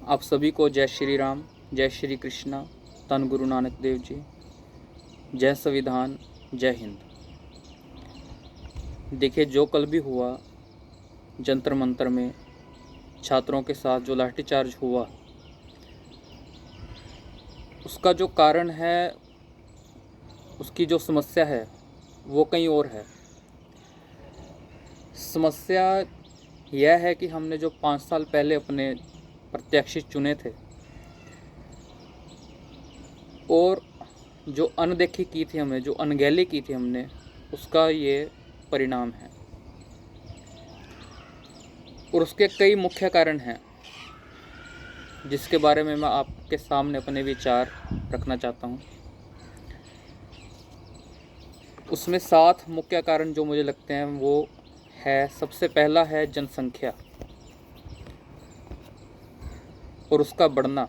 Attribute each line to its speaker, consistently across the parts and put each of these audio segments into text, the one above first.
Speaker 1: आप सभी को जय श्री राम, जय श्री कृष्णा, धन गुरु नानक देव जी, जय संविधान, जय हिंद। देखिए, जो कल भी हुआ जंतर मंतर में छात्रों के साथ जो लाठीचार्ज हुआ, उसका जो कारण है, उसकी जो समस्या है वो कहीं और है। समस्या यह है कि हमने जो 5 साल पहले अपने प्रत्याशी चुने थे और जो अनदेखी की थी हमें, जो अनगहली की थी हमने, उसका ये परिणाम है। और उसके कई मुख्य कारण हैं जिसके बारे में मैं आपके सामने अपने विचार रखना चाहता हूँ। उसमें 7 मुख्य कारण जो मुझे लगते हैं वो है, सबसे पहला है जनसंख्या और उसका बढ़ना।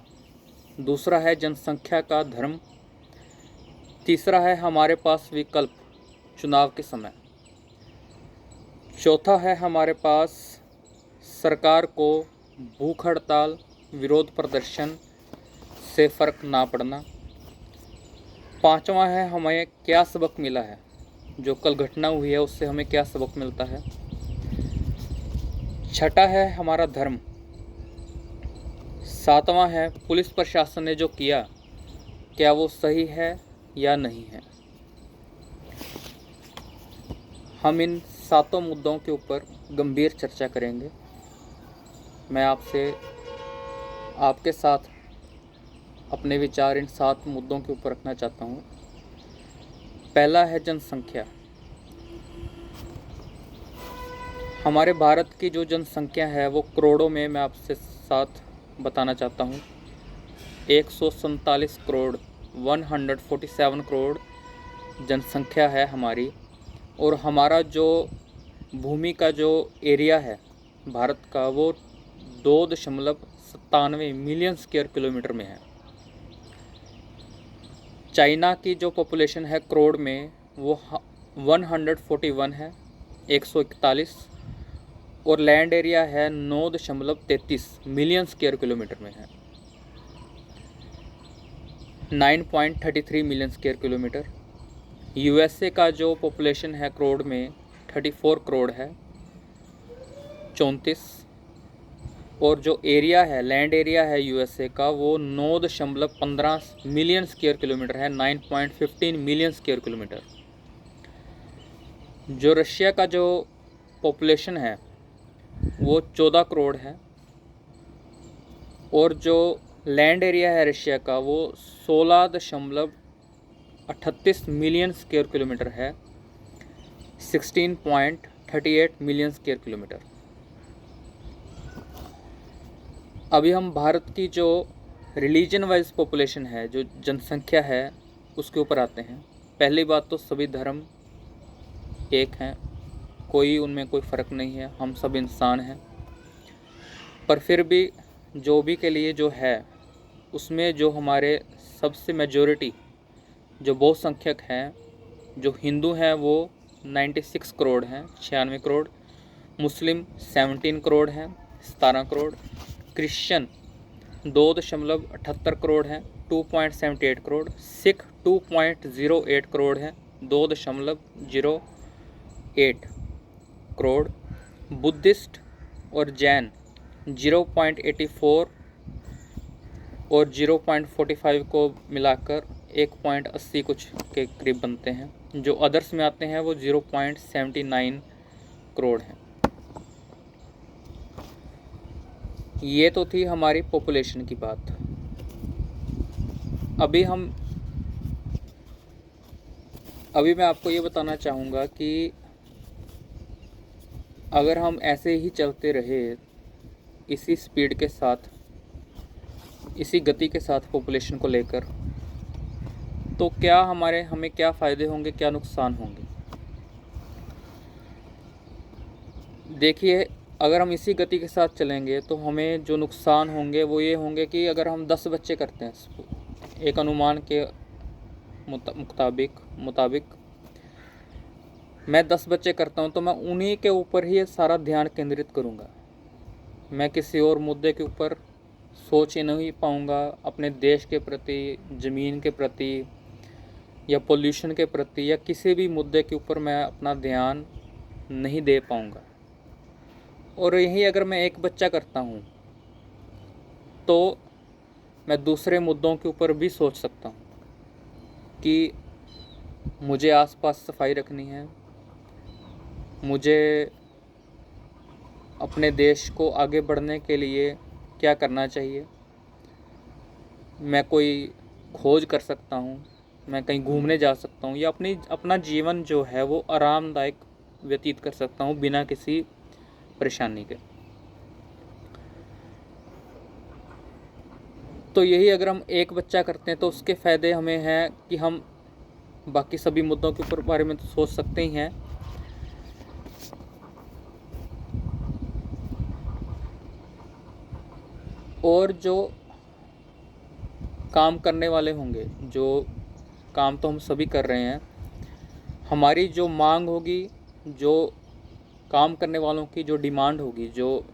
Speaker 1: दूसरा है जनसंख्या का धर्म। तीसरा है हमारे पास विकल्प चुनाव के समय। चौथा है हमारे पास सरकार को भूख हड़ताल, विरोध प्रदर्शन से फ़र्क ना पड़ना। पांचवा है हमें क्या सबक मिला है, जो कल घटना हुई है उससे हमें क्या सबक मिलता है। छठा है हमारा धर्म। सातवां है पुलिस प्रशासन ने जो किया, क्या वो सही है या नहीं है। हम इन 7 मुद्दों के ऊपर गंभीर चर्चा करेंगे। मैं आपके साथ अपने विचार इन 7 मुद्दों के ऊपर रखना चाहता हूँ। पहला है जनसंख्या। हमारे भारत की जो जनसंख्या है वो करोड़ों में मैं आपसे साथ बताना चाहता हूँ। 147 करोड़ 147 करोड़ जनसंख्या है हमारी। और हमारा जो भूमि का जो एरिया है भारत का, वो 2.97 मिलियन स्क्वायर किलोमीटर में है। चाइना की जो पॉपुलेशन है करोड़ में वो 141 है, 141। और लैंड एरिया है 9.33 मिलियन स्क्वायर किलोमीटर में है, 9.33 मिलियन स्क्वायर किलोमीटर। यूएसए का जो पॉपुलेशन है करोड़ में 34 करोड़ है, 34। और जो एरिया है, लैंड एरिया है यूएसए का, वो 9.15 मिलियन स्क्वायर किलोमीटर है, 9.15 मिलियन स्क्वायर किलोमीटर। जो रशिया का जो पॉपुलेशन है वो 14 करोड़ है। और जो लैंड एरिया है रशिया का वो 16.38 मिलियन स्क्वायर किलोमीटर है, 16.38 मिलियन स्क्वायर किलोमीटर। अभी हम भारत की जो रिलीजन वाइज पॉपुलेशन है, जो जनसंख्या है, उसके ऊपर आते हैं। पहली बात तो सभी धर्म एक हैं, कोई उनमें कोई फ़र्क नहीं है, हम सब इंसान हैं। पर फिर भी जो भी के लिए जो है, उसमें जो हमारे सबसे मेजॉरिटी जो बहुसंख्यक हैं, जो हिंदू हैं वो 96 करोड़ हैं, 96 करोड़। मुस्लिम 17 करोड़ हैं, 17 करोड़। क्रिश्चियन 2.78 करोड़ हैं, 2.78 करोड़। सिख 2.08 करोड़ हैं, 2.08 करोड़। बुद्धिस्ट और जैन 0.84 और 0.45 को मिलाकर 1.80 कुछ के करीब बनते हैं। जो अदर्स में आते हैं वो 0.79 करोड़ हैं। ये तो थी हमारी पॉपुलेशन की बात। अभी मैं आपको ये बताना चाहूँगा कि अगर हम ऐसे ही चलते रहे इसी स्पीड के साथ, इसी गति के साथ पॉपुलेशन को लेकर, तो क्या हमें क्या फ़ायदे होंगे, क्या नुकसान होंगे। देखिए, अगर हम इसी गति के साथ चलेंगे तो हमें जो नुकसान होंगे वो ये होंगे कि अगर हम 10 बच्चे करते हैं, एक अनुमान के मुताबिक मैं 10 बच्चे करता हूँ तो मैं उन्हीं के ऊपर ही सारा ध्यान केंद्रित करूँगा। मैं किसी और मुद्दे के ऊपर सोच ही नहीं पाऊँगा अपने देश के प्रति, ज़मीन के प्रति या पोल्यूशन के प्रति या किसी भी मुद्दे के ऊपर मैं अपना ध्यान नहीं दे पाऊँगा। और यही अगर मैं एक बच्चा करता हूँ तो मैं दूसरे मुद्दों के ऊपर भी सोच सकता हूँ कि मुझे आसपास सफाई रखनी है, मुझे अपने देश को आगे बढ़ने के लिए क्या करना चाहिए। मैं कोई खोज कर सकता हूँ, मैं कहीं घूमने जा सकता हूँ या अपना जीवन जो है वो आरामदायक व्यतीत कर सकता हूँ बिना किसी परेशानी के। तो यही अगर हम एक बच्चा करते हैं तो उसके फ़ायदे हमें हैं कि हम बाकी सभी मुद्दों के ऊपर बारे में तो सोच सकते ही हैं, और जो काम करने वाले होंगे, जो काम तो हम सभी कर रहे हैं, हमारी जो मांग होगी, जो काम करने वालों की जो डिमांड होगी, जो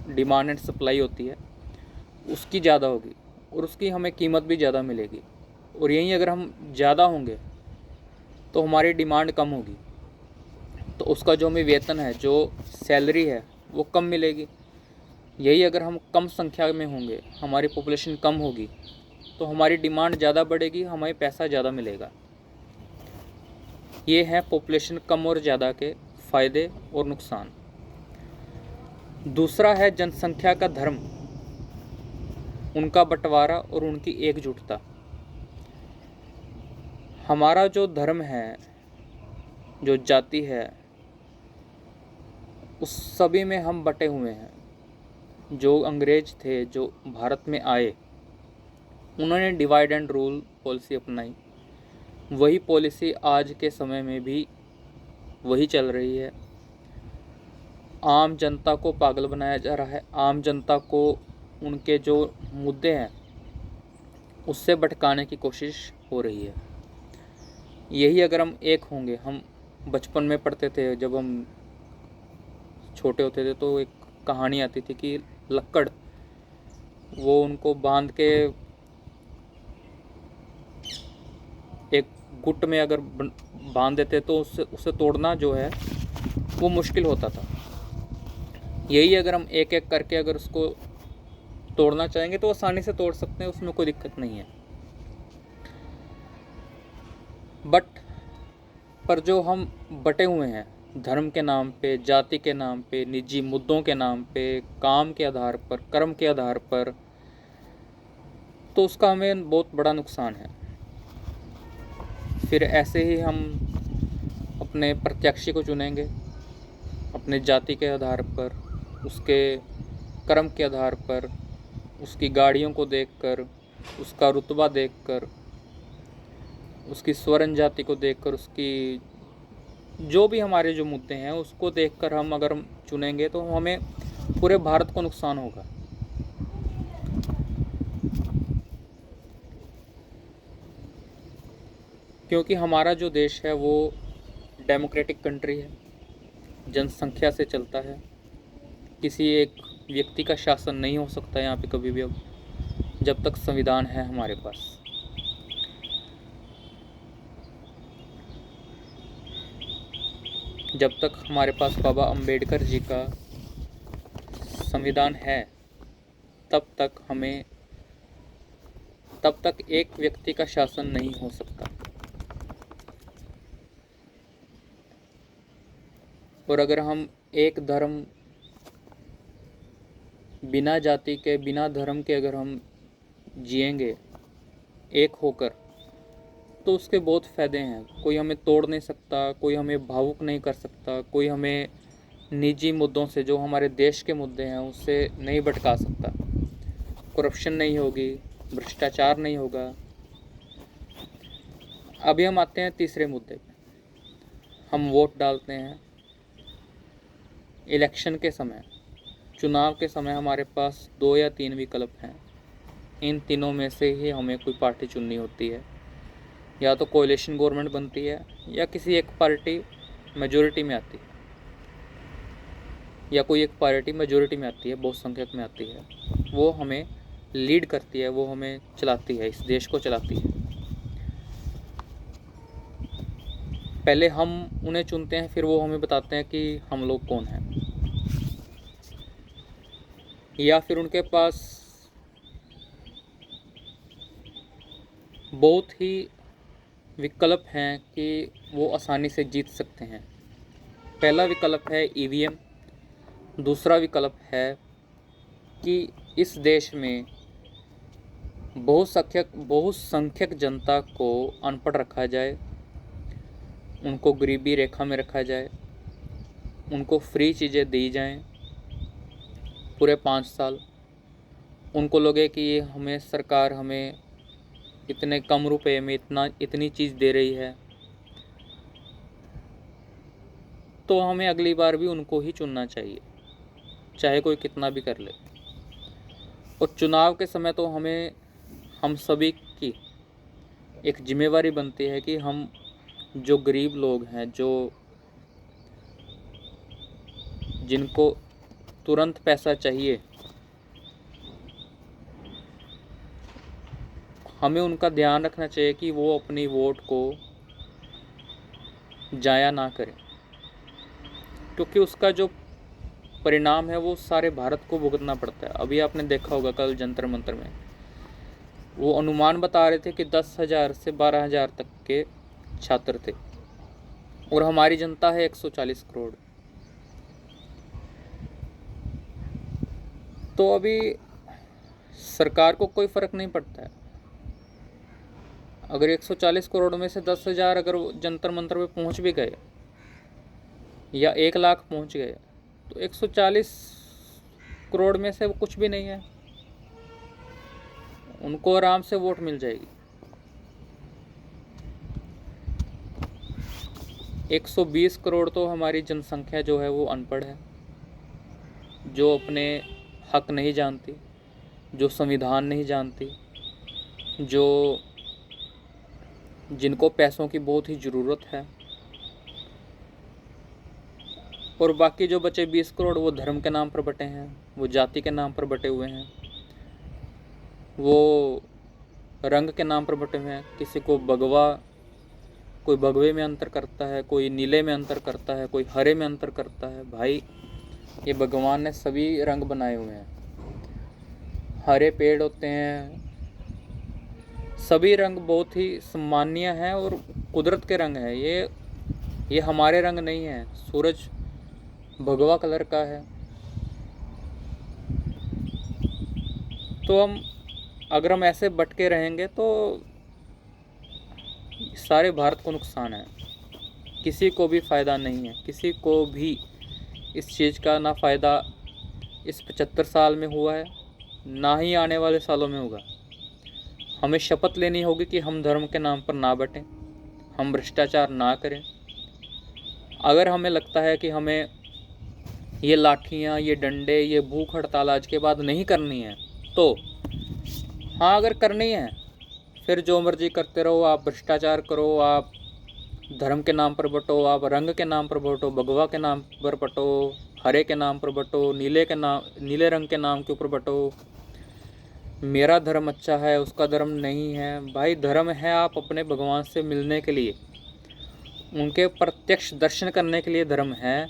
Speaker 1: डिमांड एंड सप्लाई होती है, उसकी ज़्यादा होगी और उसकी हमें कीमत भी ज़्यादा मिलेगी। और यहीं अगर हम ज़्यादा होंगे तो हमारी डिमांड कम होगी, तो उसका जो हमें वेतन है, जो सैलरी है, वो कम मिलेगी। यही अगर हम कम संख्या में होंगे, हमारी पॉपुलेशन कम होगी, तो हमारी डिमांड ज़्यादा बढ़ेगी, हमें पैसा ज़्यादा मिलेगा। ये है पॉपुलेशन कम और ज़्यादा के फ़ायदे और नुकसान। दूसरा है जनसंख्या का धर्म, उनका बंटवारा और उनकी एकजुटता। हमारा जो धर्म है, जो जाति है, उस सभी में हम बटे हुए हैं। जो अंग्रेज थे, जो भारत में आए, उन्होंने डिवाइड एंड रूल पॉलिसी अपनाई। वही पॉलिसी आज के समय में भी वही चल रही है। आम जनता को पागल बनाया जा रहा है, आम जनता को उनके जो मुद्दे हैं उससे भटकाने की कोशिश हो रही है। यही अगर हम एक होंगे, हम बचपन में पढ़ते थे, जब हम छोटे होते थे तो एक कहानी आती थी कि लक्कड़, वो उनको बांध के एक गुट में अगर बांध देते तो उसे तोड़ना जो है वो मुश्किल होता था। यही अगर हम एक एक करके अगर उसको तोड़ना चाहेंगे तो आसानी से तोड़ सकते हैं, उसमें कोई दिक्कत नहीं है। पर जो हम बटे हुए हैं धर्म के नाम पे, जाति के नाम पे, निजी मुद्दों के नाम पे, काम के आधार पर, कर्म के आधार पर, तो उसका हमें बहुत बड़ा नुकसान है। फिर ऐसे ही हम अपने प्रत्याशी को चुनेंगे अपने जाति के आधार पर, उसके कर्म के आधार पर, उसकी गाड़ियों को देखकर, उसका रुतबा देखकर, उसकी स्वर्ण जाति को देखकर, उसकी जो भी हमारे जो मुद्दे हैं उसको देखकर हम अगर चुनेंगे तो हमें पूरे भारत को नुकसान होगा। क्योंकि हमारा जो देश है वो डेमोक्रेटिक कंट्री है, जनसंख्या से चलता है। किसी एक व्यक्ति का शासन नहीं हो सकता यहाँ पे कभी भी, अब जब तक संविधान है हमारे पास। जब तक हमारे पास बाबा अंबेडकर जी का संविधान है तब तक एक व्यक्ति का शासन नहीं हो सकता। और अगर हम एक धर्म, बिना जाति के, बिना धर्म के अगर हम जिएंगे एक होकर, तो उसके बहुत फ़ायदे हैं। कोई हमें तोड़ नहीं सकता, कोई हमें भावुक नहीं कर सकता, कोई हमें निजी मुद्दों से, जो हमारे देश के मुद्दे हैं, उससे नहीं भटका सकता। करप्शन नहीं होगी, भ्रष्टाचार नहीं होगा। अभी हम आते हैं तीसरे मुद्दे पे। हम वोट डालते हैं इलेक्शन के समय, चुनाव के समय हमारे पास 2 या 3 विकल्प हैं। इन तीनों में से ही हमें कोई पार्टी चुननी होती है। या तो कोalition गवर्नमेंट बनती है, या किसी एक पार्टी मेजॉरिटी में आती है, या कोई एक पार्टी मेजॉरिटी में आती है, बहुसंख्यक में आती है। वो हमें लीड करती है, वो हमें चलाती है, इस देश को चलाती है। पहले हम उन्हें चुनते हैं, फिर वो हमें बताते हैं कि हम लोग कौन हैं, या फिर उनके पास बहुत ही विकल्प हैं कि वो आसानी से जीत सकते हैं। पहला विकल्प है ईवीएम। दूसरा विकल्प है कि इस देश में बहुसंख्यक जनता को अनपढ़ रखा जाए, उनको गरीबी रेखा में रखा जाए, उनको फ्री चीज़ें दी जाएं पूरे 5 साल। उनको लगे कि ये हमें सरकार हमें इतने कम रुपए में इतनी चीज़ दे रही है, तो हमें अगली बार भी उनको ही चुनना चाहिए, चाहे कोई कितना भी कर ले। और चुनाव के समय तो हम सभी की एक जिम्मेवारी बनती है कि हम जो गरीब लोग हैं, जिनको तुरंत पैसा चाहिए, हमें उनका ध्यान रखना चाहिए कि वो अपनी वोट को जाया ना करें, क्योंकि उसका जो परिणाम है वो सारे भारत को भुगतना पड़ता है। अभी आपने देखा होगा कल जंतर मंतर में वो अनुमान बता रहे थे कि 10,000 से 12,000 तक के छात्र थे, और हमारी जनता है 140 करोड़। तो अभी सरकार को कोई फ़र्क नहीं पड़ता है। अगर 140 करोड़ में से 10,000 अगर जंतर मंतर पे पहुंच भी गए या 1 लाख पहुंच गए, तो 140 करोड़ में से वो कुछ भी नहीं है, उनको आराम से वोट मिल जाएगी। 120 करोड़ तो हमारी जनसंख्या जो है वो अनपढ़ है, जो अपने हक नहीं जानती, जो संविधान नहीं जानती, जिनको पैसों की बहुत ही ज़रूरत है। और बाकी जो बचे 20 करोड़ वो धर्म के नाम पर बटे हैं, वो जाति के नाम पर बटे हुए हैं, वो रंग के नाम पर बटे हुए हैं। कोई भगवे में अंतर करता है, कोई नीले में अंतर करता है, कोई हरे में अंतर करता है। भाई, ये भगवान ने सभी रंग बनाए हुए हैं। हरे पेड़ होते हैं, सभी रंग बहुत ही सम्मानीय हैं और कुदरत के रंग हैं। ये हमारे रंग नहीं है। सूरज भगवा कलर का है। तो अगर हम ऐसे बटके रहेंगे तो सारे भारत को नुकसान है, किसी को भी फ़ायदा नहीं है। किसी को भी इस चीज़ का ना फ़ायदा इस 75 साल में हुआ है, ना ही आने वाले सालों में होगा। हमें शपथ लेनी होगी कि हम धर्म के नाम पर ना बटें, हम भ्रष्टाचार ना करें। अगर हमें लगता है कि हमें ये लाठियाँ, ये डंडे, ये भूख हड़ताल आज के बाद नहीं करनी है, तो हाँ, अगर करनी है फिर जो मर्जी करते रहो। आप भ्रष्टाचार करो, आप धर्म के नाम पर बटो, आप रंग के नाम पर बटो, भगवा के नाम पर बटो, हरे के नाम पर बटो, नीले रंग के नाम के ऊपर बटो। मेरा धर्म अच्छा है, उसका धर्म नहीं है। भाई, धर्म है आप अपने भगवान से मिलने के लिए, उनके प्रत्यक्ष दर्शन करने के लिए धर्म है,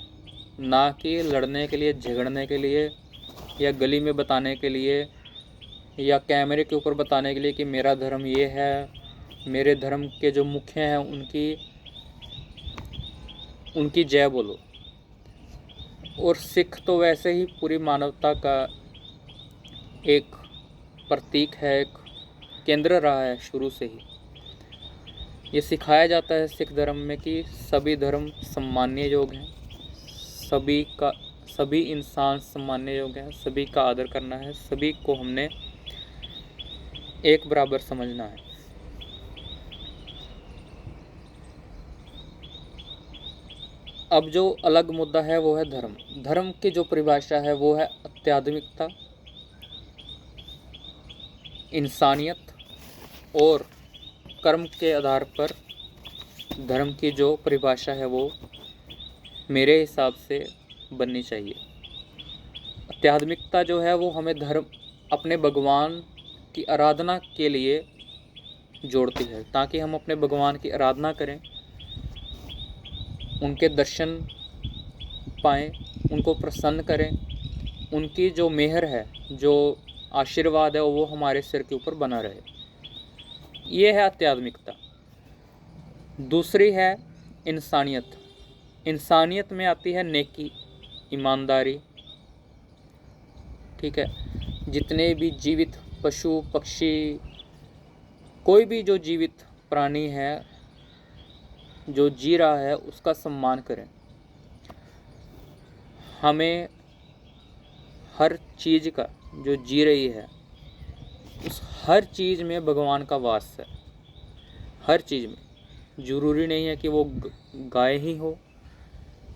Speaker 1: ना कि लड़ने के लिए, झगड़ने के लिए, या गली में बताने के लिए, या कैमरे के ऊपर बताने के लिए कि मेरा धर्म ये है। मेरे धर्म के जो मुख्य हैं उनकी जय बोलो। और सिख तो वैसे ही पूरी मानवता का एक प्रतीक है, एक केंद्र रहा है शुरू से ही। ये सिखाया जाता है सिख धर्म में कि सभी धर्म सम्माननीय योग हैं, सभी इंसान सम्माननीय योग हैं, सभी का आदर करना है, सभी को हमने एक बराबर समझना है। अब जो अलग मुद्दा है वो है धर्म। धर्म की जो परिभाषा है वो है आध्यात्मिकता, इंसानियत और कर्म के आधार पर धर्म की जो परिभाषा है वो मेरे हिसाब से बननी चाहिए। आध्यात्मिकता जो है वो हमें अपने भगवान की आराधना के लिए जोड़ती है, ताकि हम अपने भगवान की आराधना करें, उनके दर्शन पाएँ, उनको प्रसन्न करें, उनकी जो मेहर है, जो आशीर्वाद है वो हमारे सिर के ऊपर बना रहे। ये है आध्यात्मिकता। दूसरी है इंसानियत। इंसानियत में आती है नेकी, ईमानदारी। ठीक है, जितने भी जीवित पशु पक्षी, कोई भी जो जीवित प्राणी है, जो जी रहा है, उसका सम्मान करें। हमें हर चीज़ का, जो जी रही है, उस हर चीज़ में भगवान का वास है। हर चीज़ में। ज़रूरी नहीं है कि वो गाय ही हो,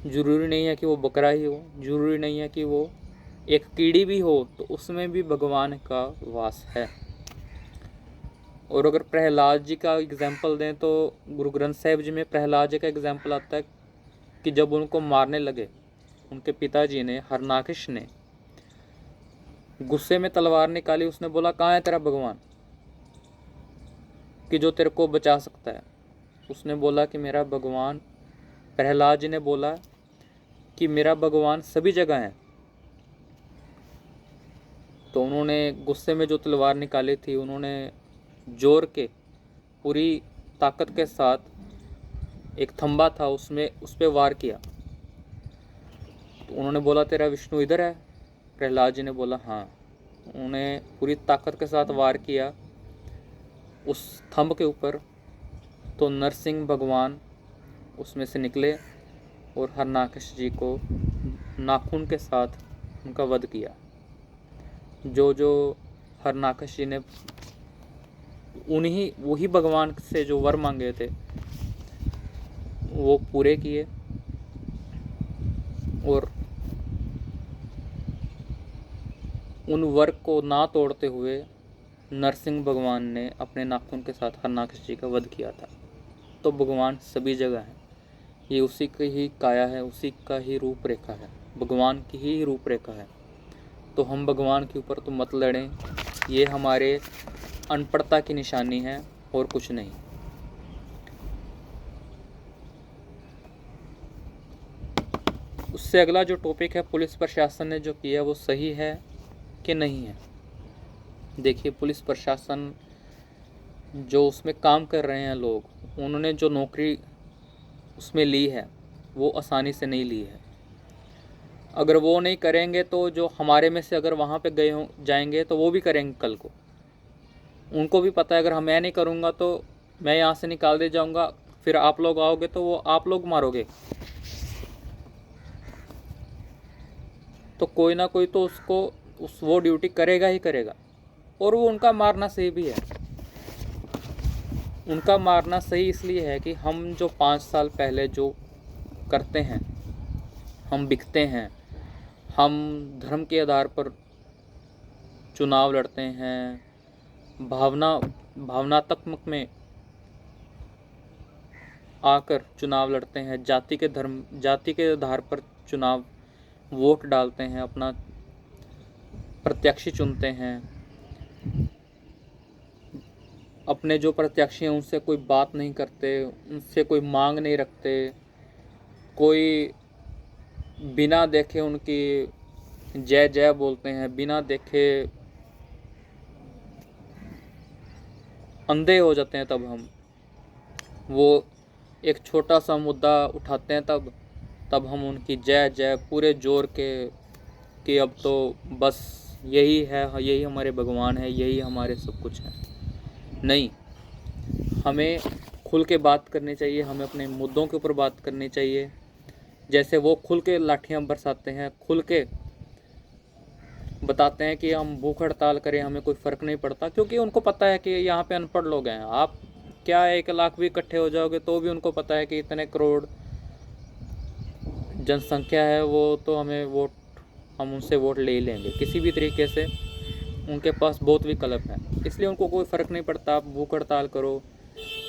Speaker 1: ज़रूरी नहीं है कि वो बकरा ही हो, ज़रूरी नहीं है कि वो एक कीड़ी भी हो, तो उसमें भी भगवान का वास है। और अगर प्रहलाद जी का एग्जाम्पल दें तो गुरु ग्रंथ साहिब जी में प्रहलाद जी का एग्जाम्पल आता है कि जब उनको मारने लगे, उनके पिताजी ने, हरनाकश ने गुस्से में तलवार निकाली। उसने बोला, कहाँ है तेरा भगवान कि जो तेरे को बचा सकता है? उसने बोला कि मेरा भगवान, प्रहलाद जी ने बोला कि मेरा भगवान सभी जगह है। तो उन्होंने गुस्से में जो तलवार निकाली थी, उन्होंने जोर के, पूरी ताकत के साथ एक खंभा था, उसमें उस पर वार किया। तो उन्होंने बोला, तेरा विष्णु इधर है? प्रहलाद जी ने बोला हाँ। उन्होंने पूरी ताकत के साथ वार किया उस थंब के ऊपर, तो नरसिंह भगवान उसमें से निकले और हरनाकश जी को नाखून के साथ उनका वध किया। जो जो हरनाकश जी ने वही भगवान से जो वर मांगे थे वो पूरे किए, और उन वर को ना तोड़ते हुए नरसिंह भगवान ने अपने नाखून के साथ हरनाकश जी का वध किया था। तो भगवान सभी जगह है, ये उसी की ही काया है, उसी का ही रूपरेखा है, भगवान की ही रूपरेखा है। तो हम भगवान के ऊपर तो मत लड़ें, ये हमारे अनपढ़ता की निशानी है और कुछ नहीं। उससे अगला जो टॉपिक है, पुलिस प्रशासन ने जो किया वो सही है कि नहीं है। देखिए, पुलिस प्रशासन जो उसमें काम कर रहे हैं लोग, उन्होंने जो नौकरी उसमें ली है वो आसानी से नहीं ली है। अगर वो नहीं करेंगे तो जो हमारे में से अगर वहाँ पे गए हो जाएंगे तो वो भी करेंगे कल को। उनको भी पता है अगर मैं नहीं करूँगा तो मैं यहाँ से निकाल दे जाऊँगा, फिर आप लोग आओगे तो वो आप लोग मारोगे। तो कोई ना कोई तो उसको वो ड्यूटी करेगा ही करेगा। और वो उनका मारना सही भी है। उनका मारना सही इसलिए है कि हम जो 5 साल पहले जो करते हैं, हम बिकते हैं, हम धर्म के आधार पर चुनाव लड़ते हैं, भावनात्मक में आकर चुनाव लड़ते हैं, जाति के आधार पर चुनाव वोट डालते हैं, अपना प्रत्याशी चुनते हैं। अपने जो प्रत्याशी हैं उनसे कोई बात नहीं करते, उनसे कोई मांग नहीं रखते, कोई बिना देखे उनकी जय जय बोलते हैं, बिना देखे अंधे हो जाते हैं। तब हम वो एक छोटा सा मुद्दा उठाते हैं, तब हम उनकी जय जय पूरे जोर के कि अब तो बस यही है, यही हमारे भगवान है, यही हमारे सब कुछ है। नहीं, हमें खुल के बात करनी चाहिए, हमें अपने मुद्दों के ऊपर बात करनी चाहिए। जैसे वो खुल के लाठियाँ बरसाते हैं, खुल के बताते हैं कि हम भूख हड़ताल करें, हमें कोई फ़र्क नहीं पड़ता, क्योंकि उनको पता है कि यहाँ पे अनपढ़ लोग हैं। आप क्या 1 लाख भी इकट्ठे हो जाओगे तो भी उनको पता है कि इतने करोड़ जनसंख्या है, वो तो हम उनसे वोट ले ही लेंगे किसी भी तरीके से। उनके पास बहुत विकल्प है, इसलिए उनको कोई फ़र्क नहीं पड़ता। आप भूख हड़ताल करो।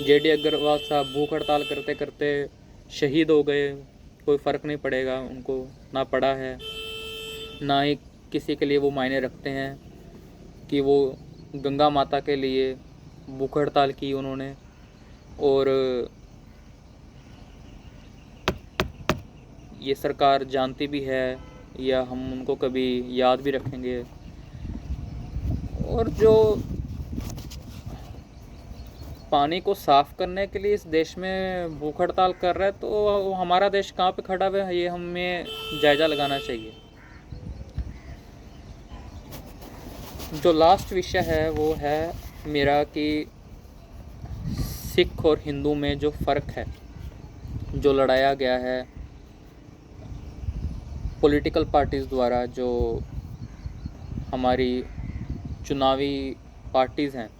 Speaker 1: JD अग्रवाल साहब भूख हड़ताल करते करते शहीद हो गए, कोई फ़र्क नहीं पड़ेगा उनको, ना पड़ा है, ना ही किसी के लिए वो मायने रखते हैं। कि वो गंगा माता के लिए भूख हड़ताल की उन्होंने, और ये सरकार जानती भी है या हम उनको कभी याद भी रखेंगे। और जो पानी को साफ करने के लिए इस देश में भूख हड़ताल कर रहा है, तो हमारा देश कहाँ पे खड़ा हुआ है, ये हमें जायज़ा लगाना चाहिए। जो लास्ट विषय है वो है मेरा कि सिख और हिंदू में जो फ़र्क है, जो लड़ाया गया है पॉलिटिकल पार्टीज़ द्वारा, जो हमारी चुनावी पार्टीज़ हैं,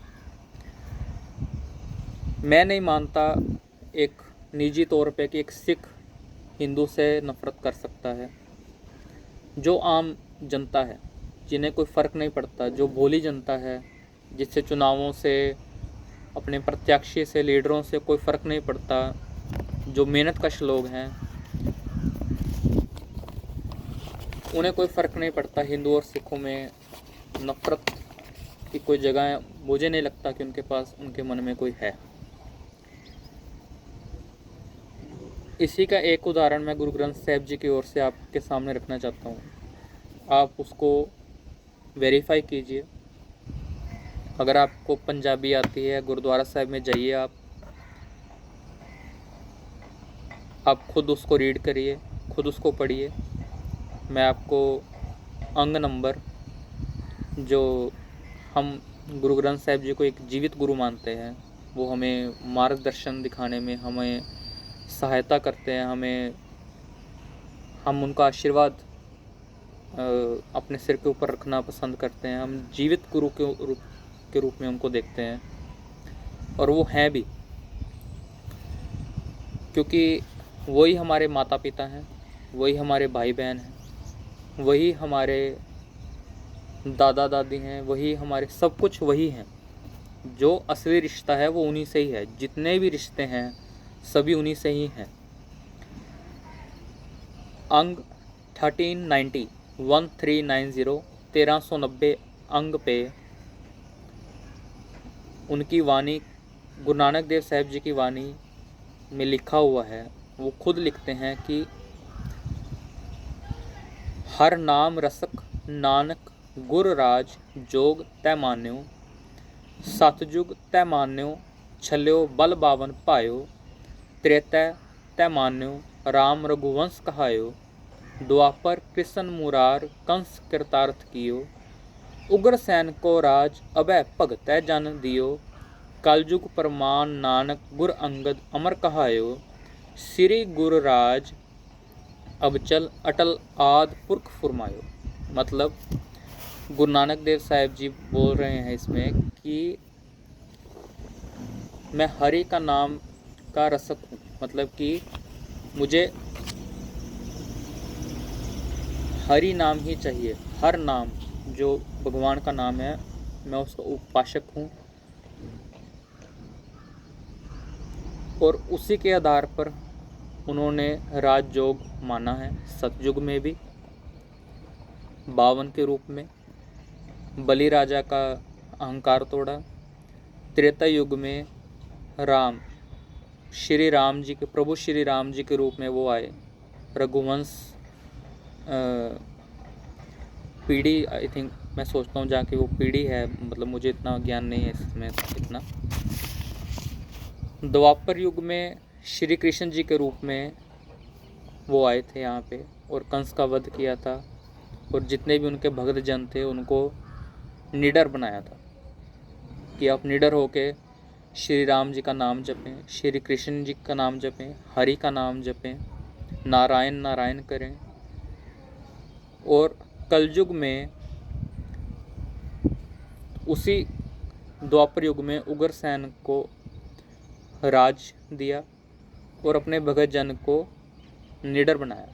Speaker 1: मैं नहीं मानता एक निजी तौर पे कि एक सिख हिंदू से नफ़रत कर सकता है। जो आम जनता है, जिन्हें कोई फ़र्क नहीं पड़ता, जो भोली जनता है, जिससे चुनावों से, अपने प्रत्याशी से, लीडरों से कोई फ़र्क नहीं पड़ता, जो मेहनतकश लोग हैं, उन्हें कोई फ़र्क नहीं पड़ता। हिंदू और सिखों में नफ़रत की कोई जगह मुझे नहीं लगता कि उनके पास, उनके मन में कोई है। इसी का एक उदाहरण मैं गुरु ग्रंथ साहिब जी की ओर से आपके सामने रखना चाहता हूँ। आप उसको वेरीफाई कीजिए। अगर आपको पंजाबी आती है, गुरुद्वारा साहिब में जाइए, आप खुद उसको रीड करिए, खुद उसको पढ़िए। मैं आपको अंग नंबर, जो हम गुरु ग्रंथ साहिब जी को एक जीवित गुरु मानते हैं, वो हमें मार्गदर्शन दिखाने में हमें सहायता करते हैं, हम उनका आशीर्वाद अपने सिर के ऊपर रखना पसंद करते हैं। हम जीवित गुरु के रूप में उनको देखते हैं, और वो हैं भी, क्योंकि वही हमारे माता पिता हैं, वही हमारे भाई बहन हैं, वही हमारे दादा दादी हैं, वही हमारे सब कुछ वही हैं। जो असली रिश्ता है वो उन्हीं से ही है। जितने भी रिश्ते हैं सभी उन्हीं से ही हैं। अंग 1390 1390 अंग पे उनकी वाणी, गुरु नानक देव साहिब जी की वाणी में लिखा हुआ है। वो खुद लिखते हैं कि हर नाम रसक नानक गुर राज जोग तै मान्यो, सतयुग तै मान्यो छल्यो बल बावन पायो, त्रेतै तै मान्यो राम रघुवंश कहायो, द्वापर कृष्ण मुरार कंस कृतार्थ कियो, उग्र सैन को राज अभय भगतै जन दियो, कलयुग प्रमाण नानक गुर अंगद अमर कहायो, श्री गुरु राज अबचल अटल आद पुरख फुरमायो। मतलब गुरु नानक देव साहिब जी बोल रहे हैं इसमें कि मैं हरि का नाम का रसक हूँ। मतलब कि मुझे हरि नाम ही चाहिए। हर नाम जो भगवान का नाम है, मैं उसका उपासक हूँ, और उसी के आधार पर उन्होंने राजयोग माना है। सतयुग में भी बावन के रूप में बलि राजा का अहंकार तोड़ा। त्रेता युग में राम, श्री राम जी के, प्रभु श्री राम जी के रूप में वो आए। रघुवंश पीढ़ी, आई थिंक, मैं सोचता हूँ जहाँ की वो पीढ़ी है, मतलब मुझे इतना ज्ञान नहीं है इसमें इतना। द्वापर युग में श्री कृष्ण जी के रूप में वो आए थे यहाँ पे, और कंस का वध किया था, और जितने भी उनके भक्त जन थे उनको निडर बनाया था कि आप निडर होके श्री राम जी का नाम जपें, श्री कृष्ण जी का नाम जपें, हरि का नाम जपें, नारायण नारायण करें। और कलयुग में, उसी द्वापर युग में उग्रसेन को राज दिया और अपने भगत जन को निडर बनाया।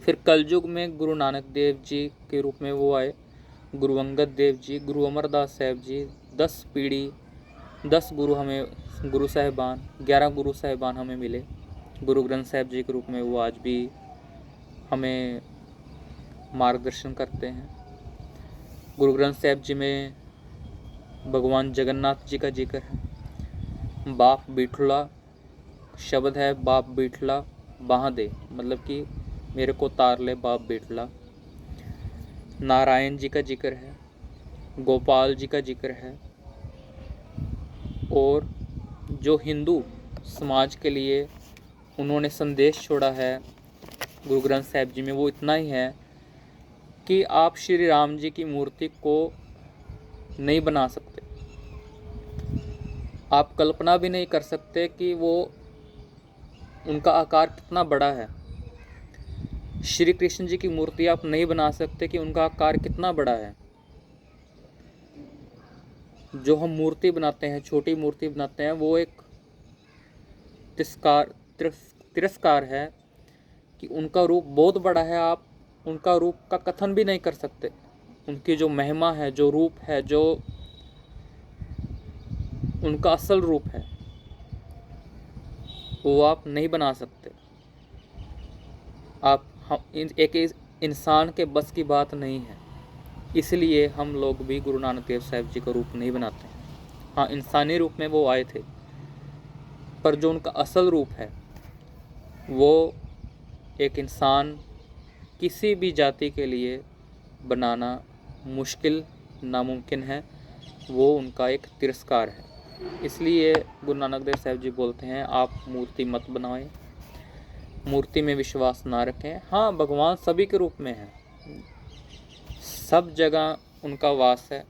Speaker 1: फिर कलयुग में गुरु नानक देव जी के रूप में वो आए, गुरु अंगद देव जी, गुरु अमरदास साहब जी। 10 पीढ़ी, 10 गुरु हमें, गुरु साहिबान, 11 गुरु साहिबान हमें मिले। गुरु ग्रंथ साहिब जी के रूप में वो आज भी हमें मार्गदर्शन करते हैं। गुरु ग्रंथ साहिब जी में भगवान जगन्नाथ जी का जिक्र है। बाप बीठला शब्द है, बाप बीठला बाह दे, मतलब कि मेरे को तार ले बाप बीठला। नारायण जी का जिक्र है, गोपाल जी का जिक्र है। और जो हिंदू समाज के लिए उन्होंने संदेश छोड़ा है गुरु ग्रंथ साहिब जी में, वो इतना ही है कि आप श्री राम जी की मूर्ति को नहीं बना सकते। आप कल्पना भी नहीं कर सकते कि वो उनका आकार कितना बड़ा है। श्री कृष्ण जी की मूर्ति आप नहीं बना सकते कि उनका आकार कितना बड़ा है। जो हम मूर्ति बनाते हैं, छोटी मूर्ति बनाते हैं, वो एक तिरस्कार है कि उनका रूप बहुत बड़ा है। आप उनका रूप का कथन भी नहीं कर सकते। उनकी जो महिमा है, जो रूप है, जो उनका असल रूप है, वो आप नहीं बना सकते। एक इंसान के बस की बात नहीं है। इसलिए हम लोग भी गुरु नानक देव साहिब जी का रूप नहीं बनाते हैं। हाँ, इंसानी रूप में वो आए थे, पर जो उनका असल रूप है वो एक इंसान किसी भी जाति के लिए बनाना मुश्किल, नामुमकिन है। वो उनका एक तिरस्कार है। इसलिए गुरु नानक देव साहिब जी बोलते हैं, आप मूर्ति मत बनाएं, मूर्ति में विश्वास ना रखें। हाँ, भगवान सभी के रूप में है, सब जगह उनका वास है,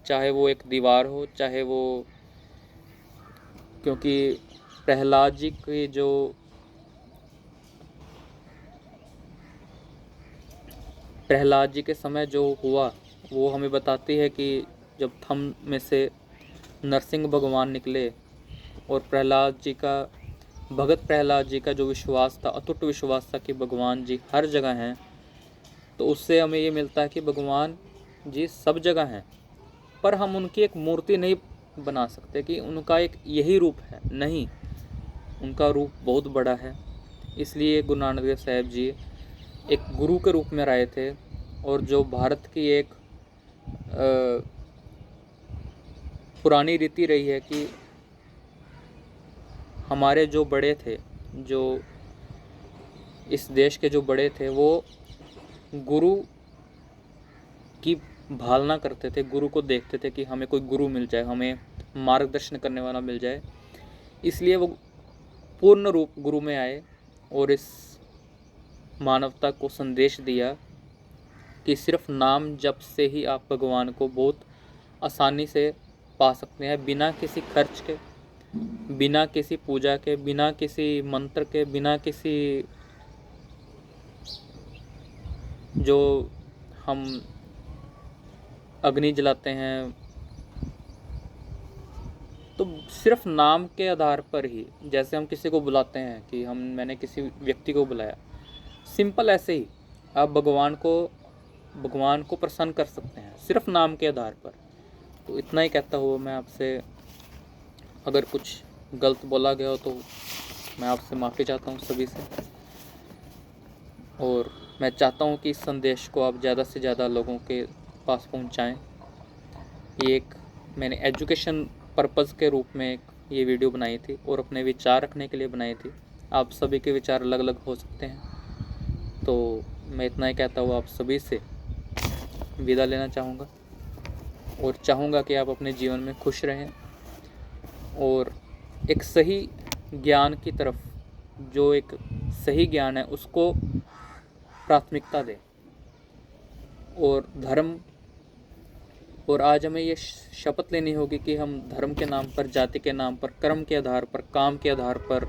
Speaker 1: चाहे वो एक दीवार हो, चाहे वो, क्योंकि प्रहलाद जी की जो प्रहलाद जी के समय जो हुआ वो हमें बताती है कि जब थम में से नरसिंह भगवान निकले और भगत प्रहलाद जी का जो विश्वास था, अटूट विश्वास था कि भगवान जी हर जगह हैं, तो उससे हमें ये मिलता है कि भगवान जी सब जगह हैं। पर हम उनकी एक मूर्ति नहीं बना सकते कि उनका एक यही रूप है, नहीं, उनका रूप बहुत बड़ा है। इसलिए गुरु नानक देव साहिब जी एक गुरु के रूप में आए थे। और जो भारत की एक पुरानी रीति रही है कि हमारे जो बड़े थे, जो इस देश के जो बड़े थे, वो गुरु की भालना करते थे, गुरु को देखते थे कि हमें कोई गुरु मिल जाए, हमें मार्गदर्शन करने वाला मिल जाए। इसलिए वो पूर्ण रूप गुरु में आए और इस मानवता को संदेश दिया कि सिर्फ नाम जप से ही आप भगवान को बहुत आसानी से पा सकते हैं, बिना किसी खर्च के, बिना किसी पूजा के, बिना किसी मंत्र के, बिना किसी जो हम अग्नि जलाते हैं, तो सिर्फ नाम के आधार पर ही, जैसे हम किसी को बुलाते हैं कि मैंने किसी व्यक्ति को बुलाया, सिंपल ऐसे ही आप भगवान को प्रसन्न कर सकते हैं सिर्फ नाम के आधार पर। तो इतना ही कहता हुआ मैं आपसे, अगर कुछ गलत बोला गया हो तो मैं आपसे माफ़ी चाहता हूँ सभी से। और मैं चाहता हूँ कि इस संदेश को आप ज़्यादा से ज़्यादा लोगों के पास पहुँचाएँ। ये एक मैंने एजुकेशन पर्पज़ के रूप में ये वीडियो बनाई थी और अपने विचार रखने के लिए बनाई थी। आप सभी के विचार अलग अलग हो सकते हैं, तो मैं इतना ही कहता हुआ आप सभी से विदा लेना चाहूँगा और चाहूँगा कि आप अपने जीवन में खुश रहें और एक सही ज्ञान की तरफ, जो एक सही ज्ञान है उसको प्राथमिकता दें। और धर्म, और आज हमें ये शपथ लेनी होगी कि हम धर्म के नाम पर, जाति के नाम पर, कर्म के आधार पर, काम के आधार पर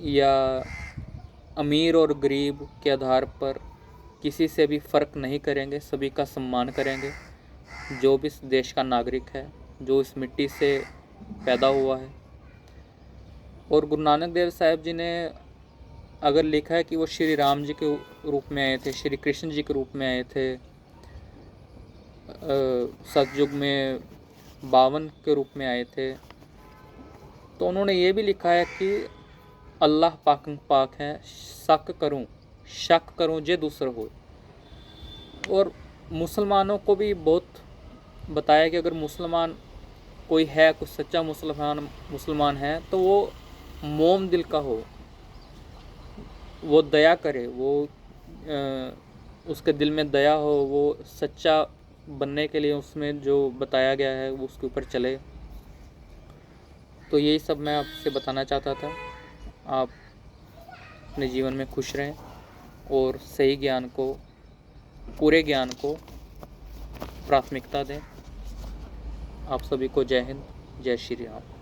Speaker 1: या अमीर और गरीब के आधार पर किसी से भी फ़र्क नहीं करेंगे, सभी का सम्मान करेंगे। जो भी इस देश का नागरिक है, जो इस मिट्टी से पैदा हुआ है। और गुरु नानक देव साहिब जी ने अगर लिखा है कि वो श्री राम जी के रूप में आए थे, श्री कृष्ण जी के रूप में आए थे, सतयुग में 52 के रूप में आए थे, तो उन्होंने ये भी लिखा है कि अल्लाह पाक है, शक करूं जे दूसरा हो। और मुसलमानों को भी बहुत बताया कि अगर मुसलमान कोई है, कुछ सच्चा मुसलमान है तो वो मोम दिल का हो, वो दया करे, वो उसके दिल में दया हो, वो सच्चा बनने के लिए उसमें जो बताया गया है वो उसके ऊपर चले। तो यही सब मैं आपसे बताना चाहता था। आप अपने जीवन में खुश रहें और सही ज्ञान को, पूरे ज्ञान को प्राथमिकता दें। आप सभी को जय हिंद, जय श्री राम।